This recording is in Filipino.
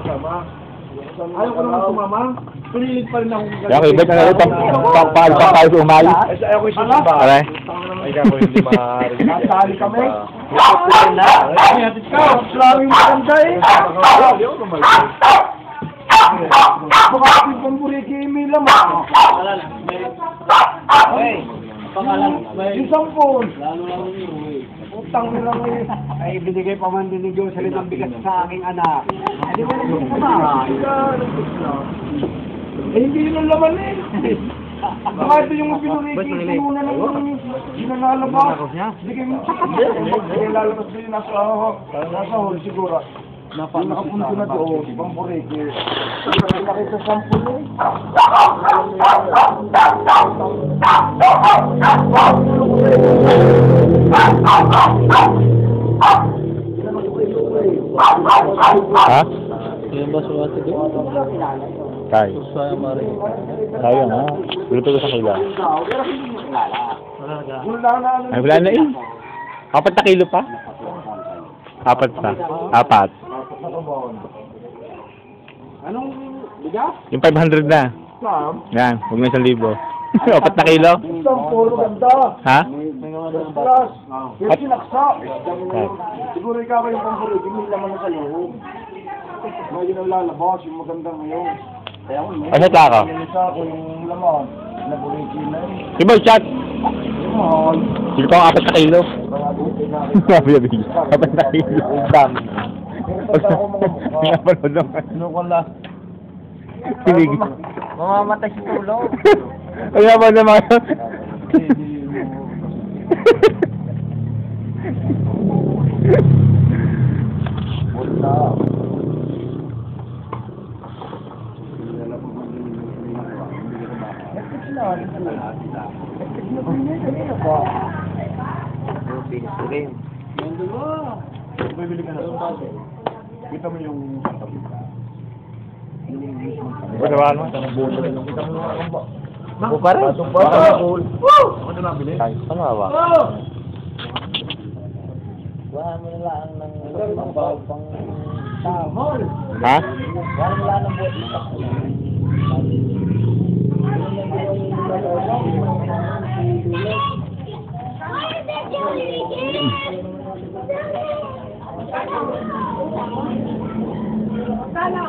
Ayaw ko naman sumama. Pililit pa rin ako. Kaya ko ibig na rin, tayo umay. Ayaw ko sumama. Aray. Ay ka ko hindi ma-release. Nasali kami. Ay, hatid ka. Maraming maganda eh. Makakapit pang buriki, may laman. Yung sampon. Utang mo lang eh. Ay, binigay pa man din ni Diyos ng bigas sa aking anak. Hindi mo na yung kumain. Eh, hindi yun ang laman eh. Baka ito yung pinuriki, muna ng ginanalabas. Hindi kayo lalabas din nasa hall siguro. Yung nakapunto na doon, ibang buriki. Laki sa sampon eh. Ha? Yung ba suwati doon? Kaya. Saya mari. Kaya nga. Gusto ko sa kila. Ay, wala na eh. 4 na kilo pa? 4 pa. 4. Anong bigas? Yung 500 na. Yan, huwag na 1,000. 4 na kilo? Sampon, ganda. Ha? Plus, yung sinaksa. Siguro ikaw yung pamburiki, may laman na sa loob. Ngayon ang lalabas, yung maganda ngayon. Kaya ako, may Pasat lang ako. isa ako yung laman. Naburiki na eh. Diba, chat? Mahal. Sige pa ang 4 na kilo. Kaya buti na rin. Sabi na bigyan. 4 na kilo. Dami. Pagka ako mga mukha. Pinapanood naman. Ano ko lang? Kilig. Mamamatay si Tulo. Kaya ba naman? Wala. Bibili ka na sa base. Kita mo yung Santa Fe. Ano ba naman? Kita mo yung akong ba? Ako pa rin. Ako na nabili. Tama ba? Wala mo lang ng baw pang tao. Ha? Wala mo lang ng buwan. Sana